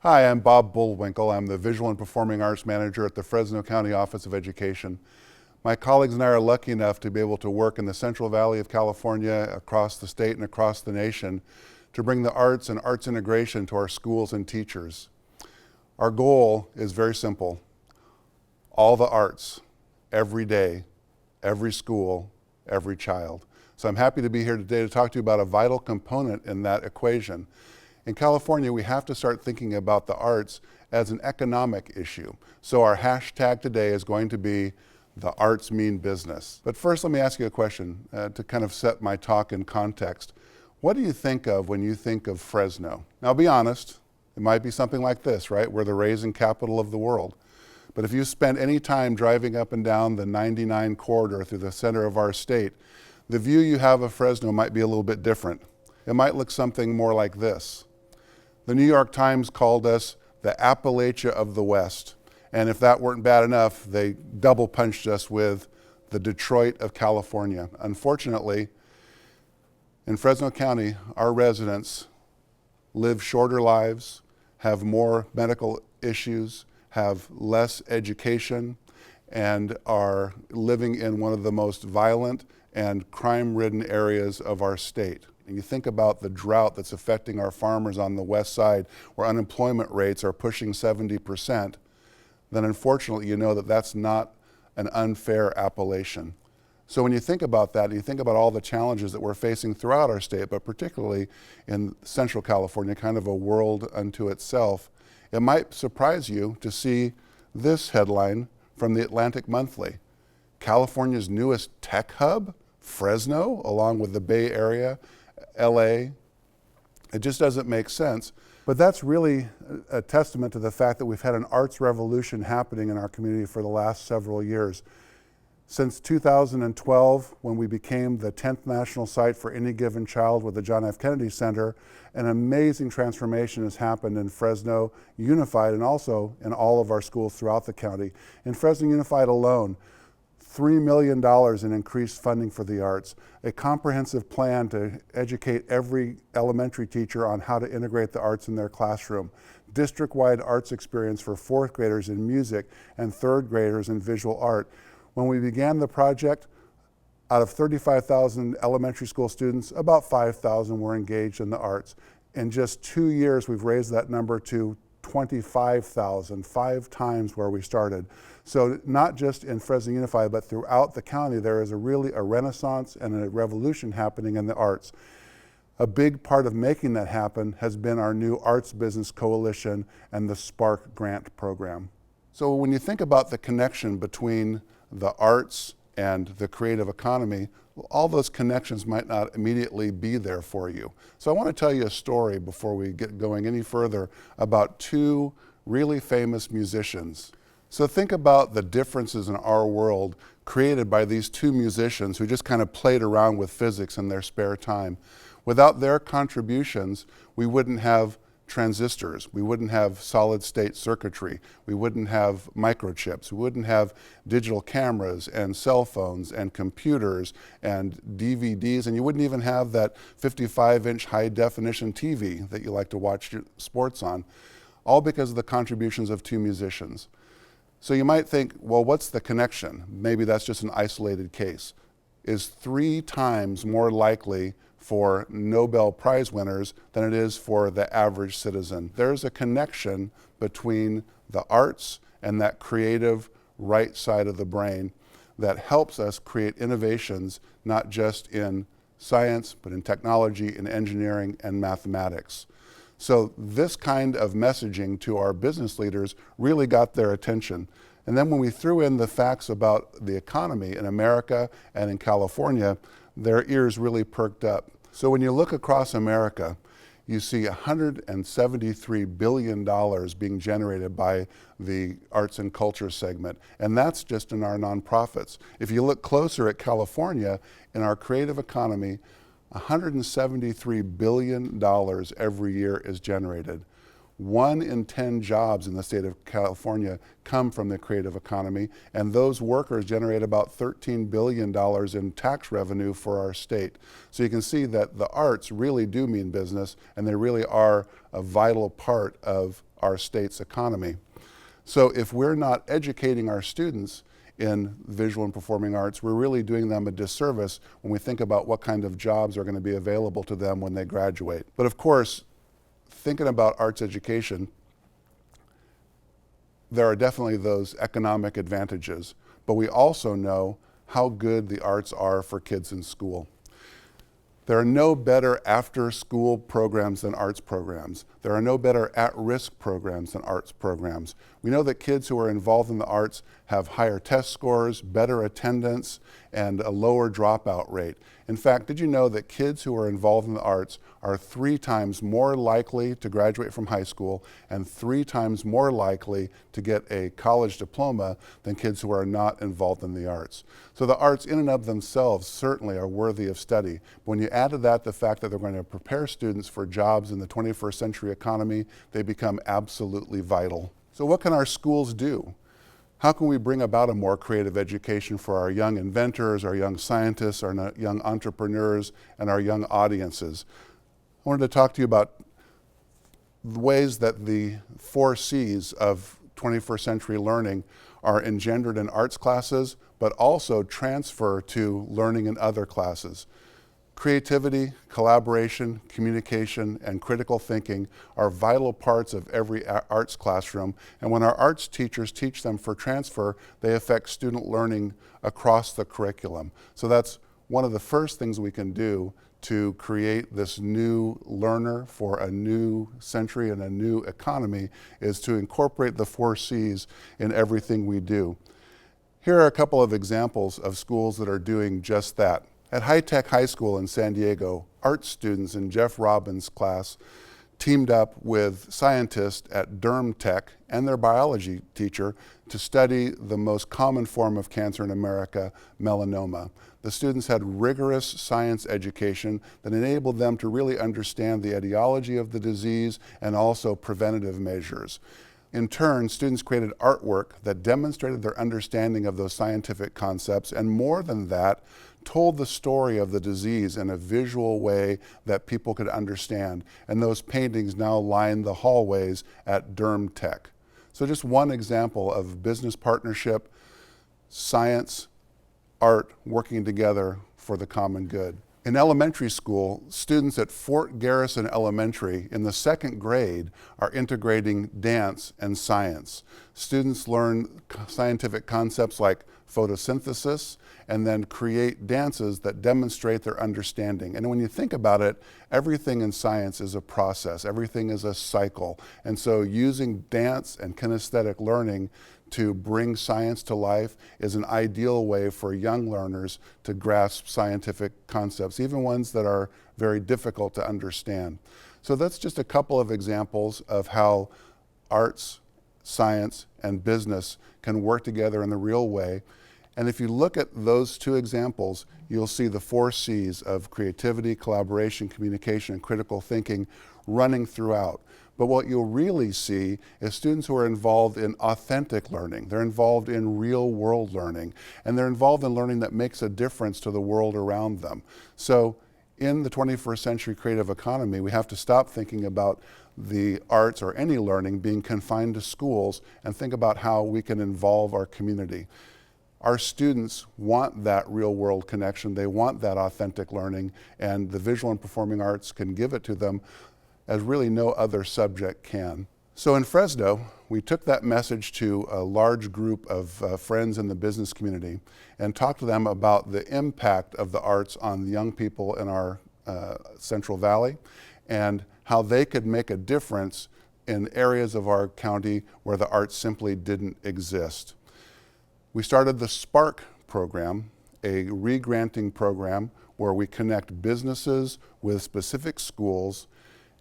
Hi, I'm Bob Bullwinkle. I'm the Visual and Performing Arts Manager at the Fresno County Office of Education. My colleagues and I are lucky enough to be able to work in the Central Valley of California, across the state and across the nation, to bring the arts and arts integration to our schools and teachers. Our goal is very simple: all the arts, every day, every school, every child. So I'm happy to be here today to talk to you about a vital component in that equation. In California, we have to start thinking about the arts as an economic issue. So our hashtag today is going to be "The Arts Mean Business." But first, let me ask you a question to kind of set my talk in context. What do you think of when you think of Fresno? Now, be honest, it might be something like this, right? We're the raisin capital of the world. But if you spend any time driving up and down the 99 corridor through the center of our state, the view you have of Fresno might be a little bit different. It might look something more like this. The New York Times called us the Appalachia of the West. And if that weren't bad enough, they double punched us with the Detroit of California. Unfortunately, in Fresno County, our residents live shorter lives, have more medical issues, have less education, and are living in one of the most violent and crime-ridden areas of our state. And you think about the drought that's affecting our farmers on the west side, where unemployment rates are pushing 70%, then unfortunately you know that that's not an unfair appellation. So when you think about that, and you think about all the challenges that we're facing throughout our state, but particularly in Central California, kind of a world unto itself, it might surprise you to see this headline from the Atlantic Monthly: California's newest tech hub, Fresno, along with the Bay Area, LA. It just doesn't make sense. But that's really a testament to the fact that we've had an arts revolution happening in our community for the last several years. Since 2012, when we became the 10th national site for any given child with the John F. Kennedy Center, an amazing transformation has happened in Fresno Unified and also in all of our schools throughout the county. In Fresno Unified alone, $3 million in increased funding for the arts, a comprehensive plan to educate every elementary teacher on how to integrate the arts in their classroom, district-wide arts experience for fourth graders in music and third graders in visual art. When we began the project, out of 35,000 elementary school students, about 5,000 were engaged in the arts. In just 2 years, we've raised that number to 25,000, 5 times where we started. So not just in Fresno Unified, but throughout the county, there is really a renaissance and a revolution happening in the arts. A big part of making that happen has been our new Arts Business Coalition and the Spark Grant program. So when you think about the connection between the arts and the creative economy, all those connections might not immediately be there for you. So I want to tell you a story before we get going any further about 2 really famous musicians. So think about the differences in our world created by these 2 musicians who just kind of played around with physics in their spare time. Without their contributions, we wouldn't have transistors, we wouldn't have solid state circuitry, we wouldn't have microchips, we wouldn't have digital cameras and cell phones and computers and DVDs, and you wouldn't even have that 55-inch high definition TV that you like to watch your sports on, all because of the contributions of 2 musicians. So you might think, well, what's the connection? Maybe that's just an isolated case. Is 3 times more likely for Nobel Prize winners than it is for the average citizen. There's a connection between the arts and that creative right side of the brain that helps us create innovations, not just in science, but in technology, in engineering, and mathematics. So this kind of messaging to our business leaders really got their attention. And then when we threw in the facts about the economy in America and in California, their ears really perked up. So when you look across America, you see $173 billion being generated by the arts and culture segment, and that's just in our nonprofits. If you look closer at California, in our creative economy, $173 billion every year is generated. 1 in 10 jobs in the state of California come from the creative economy, and those workers generate about $13 billion in tax revenue for our state. So you can see that the arts really do mean business, and they really are a vital part of our state's economy. So if we're not educating our students in visual and performing arts, we're really doing them a disservice when we think about what kind of jobs are going to be available to them when they graduate. But of course, thinking about arts education, there are definitely those economic advantages, but we also know how good the arts are for kids in school. There are no better after-school programs than arts programs. There are no better at-risk programs than arts programs. We know that kids who are involved in the arts have higher test scores, better attendance, and a lower dropout rate. In fact, did you know that kids who are involved in the arts are 3 times more likely to graduate from high school and 3 times more likely to get a college diploma than kids who are not involved in the arts? So the arts in and of themselves certainly are worthy of study. When you add to that the fact that they're going to prepare students for jobs in the 21st century economy, they become absolutely vital. So what can our schools do? How can we bring about a more creative education for our young inventors, our young scientists, our young entrepreneurs, and our young audiences? I wanted to talk to you about the ways that the 4 C's of 21st century learning are engendered in arts classes, but also transfer to learning in other classes. Creativity, collaboration, communication, and critical thinking are vital parts of every arts classroom, and when our arts teachers teach them for transfer, they affect student learning across the curriculum. So that's one of the first things we can do to create this new learner for a new century and a new economy, is to incorporate the 4 C's in everything we do. Here are a couple of examples of schools that are doing just that. At High Tech High School in San Diego, art students in Jeff Robbins' class teamed up with scientists at Derm Tech and their biology teacher to study the most common form of cancer in America, melanoma. The students had rigorous science education that enabled them to really understand the etiology of the disease and also preventative measures. In turn, students created artwork that demonstrated their understanding of those scientific concepts, and more than that, told the story of the disease in a visual way that people could understand. And those paintings now line the hallways at Derm Tech. So just one example of business partnership, science, art working together for the common good. In elementary school, students at Fort Garrison Elementary in the 2nd grade are integrating dance and science. Students learn scientific concepts like photosynthesis and then create dances that demonstrate their understanding. And when you think about it, everything in science is a process, everything is a cycle. And so using dance and kinesthetic learning to bring science to life is an ideal way for young learners to grasp scientific concepts, even ones that are very difficult to understand. So that's just a couple of examples of how arts, science, and business can work together in the real way. And if you look at those 2 examples, you'll see the 4 C's of creativity, collaboration, communication, and critical thinking running throughout. But what you'll really see is students who are involved in authentic learning. They're involved in real world learning, and they're involved in learning that makes a difference to the world around them. So in the 21st century creative economy, we have to stop thinking about the arts or any learning being confined to schools and think about how we can involve our community. Our students want that real world connection. They want that authentic learning, and the visual and performing arts can give it to them as really no other subject can. So in Fresno, we took that message to a large group of friends in the business community and talked to them about the impact of the arts on the young people in our Central Valley and how they could make a difference in areas of our county where the arts simply didn't exist. We started the Spark program, a re-granting program where we connect businesses with specific schools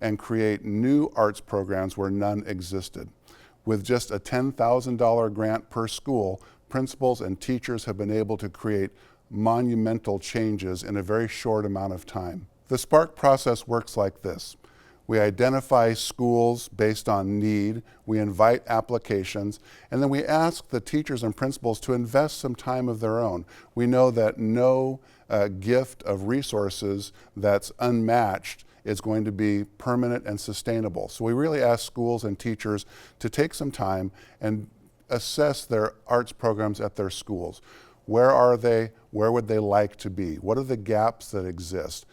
and create new arts programs where none existed. With just a $10,000 grant per school, principals and teachers have been able to create monumental changes in a very short amount of time. The Spark process works like this. We identify schools based on need, we invite applications, and then we ask the teachers and principals to invest some time of their own. We know that no gift of resources that's unmatched is going to be permanent and sustainable. So we really ask schools and teachers to take some time and assess their arts programs at their schools. Where are they? Where would they like to be? What are the gaps that exist?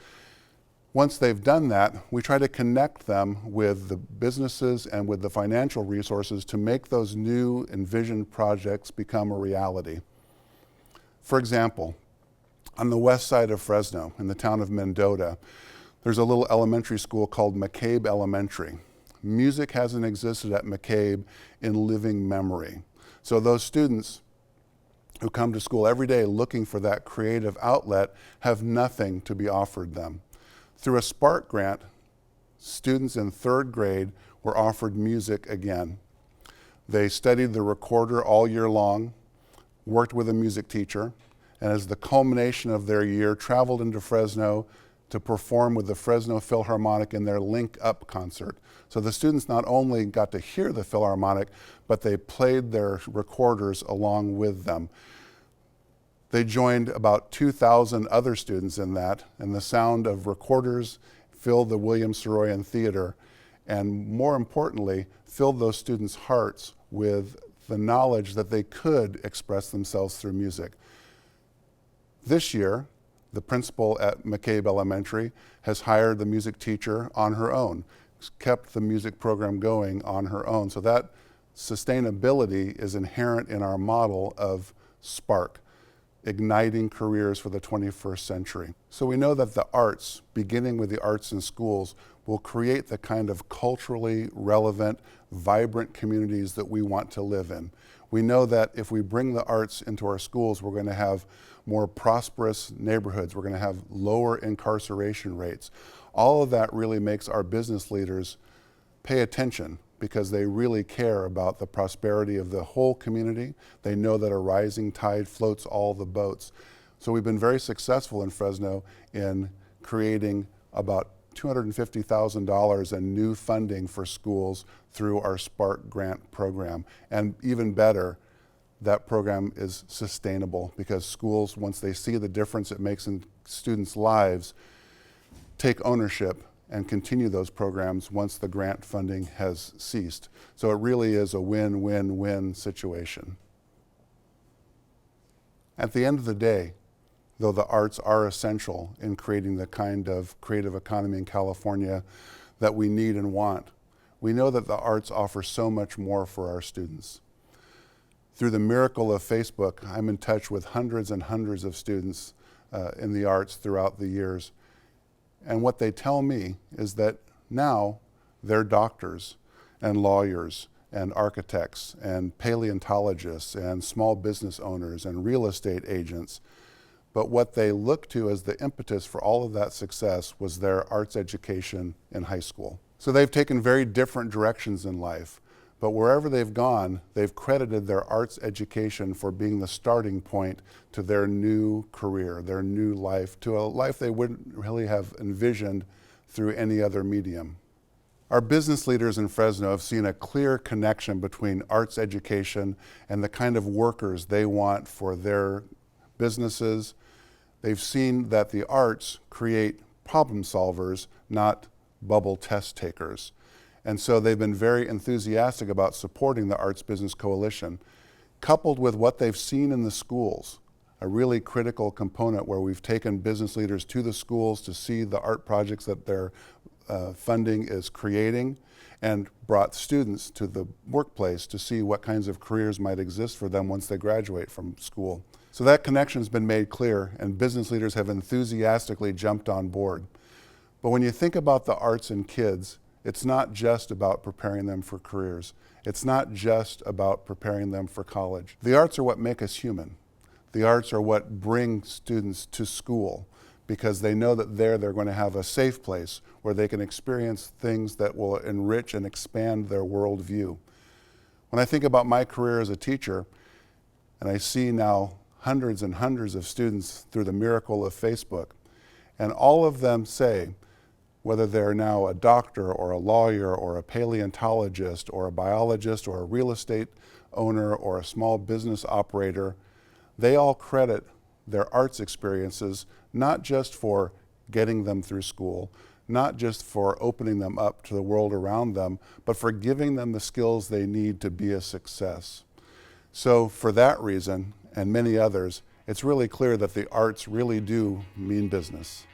Once they've done that, we try to connect them with the businesses and with the financial resources to make those new envisioned projects become a reality. For example, on the west side of Fresno, in the town of Mendota, there's a little elementary school called McCabe Elementary. Music hasn't existed at McCabe in living memory. So those students who come to school every day looking for that creative outlet have nothing to be offered them. Through a Spark grant, students in 3rd grade were offered music again. They studied the recorder all year long, worked with a music teacher, and as the culmination of their year, traveled into Fresno to perform with the Fresno Philharmonic in their Link Up concert. So the students not only got to hear the Philharmonic, but they played their recorders along with them. They joined about 2,000 other students in that, and the sound of recorders filled the William Saroyan Theater, and more importantly, filled those students' hearts with the knowledge that they could express themselves through music. This year, the principal at McCabe Elementary has hired the music teacher on her own, kept the music program going on her own. So that sustainability is inherent in our model of Spark, igniting careers for the 21st century. So we know that the arts, beginning with the arts in schools, will create the kind of culturally relevant, vibrant communities that we want to live in. We know that if we bring the arts into our schools, we're going to have more prosperous neighborhoods. We're going to have lower incarceration rates. All of that really makes our business leaders pay attention because they really care about the prosperity of the whole community. They know that a rising tide floats all the boats. So we've been very successful in Fresno in creating about $250,000 in new funding for schools through our Spark grant program. And even better, that program is sustainable because schools, once they see the difference it makes in students' lives, take ownership and continue those programs once the grant funding has ceased. So it really is a win-win-win situation. At the end of the day, though the arts are essential in creating the kind of creative economy in California that we need and want, we know that the arts offer so much more for our students. Through the miracle of Facebook, I'm in touch with hundreds and hundreds of students in the arts throughout the years. And what they tell me is that now they're doctors and lawyers and architects and paleontologists and small business owners and real estate agents. But what they look to as the impetus for all of that success was their arts education in high school. So they've taken very different directions in life, but wherever they've gone, they've credited their arts education for being the starting point to their new career, their new life, to a life they wouldn't really have envisioned through any other medium. Our business leaders in Fresno have seen a clear connection between arts education and the kind of workers they want for their businesses. They've seen that the arts create problem solvers, not bubble test takers. And so they've been very enthusiastic about supporting the Arts Business Coalition. Coupled with what they've seen in the schools, a really critical component where we've taken business leaders to the schools to see the art projects that their funding is creating, and brought students to the workplace to see what kinds of careers might exist for them once they graduate from school. So that connection has been made clear, and business leaders have enthusiastically jumped on board. But when you think about the arts in kids, it's not just about preparing them for careers. It's not just about preparing them for college. The arts are what make us human. The arts are what bring students to school because they know that there they're going to have a safe place where they can experience things that will enrich and expand their worldview. When I think about my career as a teacher, and I see now hundreds and hundreds of students through the miracle of Facebook, and all of them say, whether they're now a doctor or a lawyer or a paleontologist or a biologist or a real estate owner or a small business operator, they all credit their arts experiences not just for getting them through school, not just for opening them up to the world around them, but for giving them the skills they need to be a success. So for that reason, and many others, it's really clear that the arts really do mean business.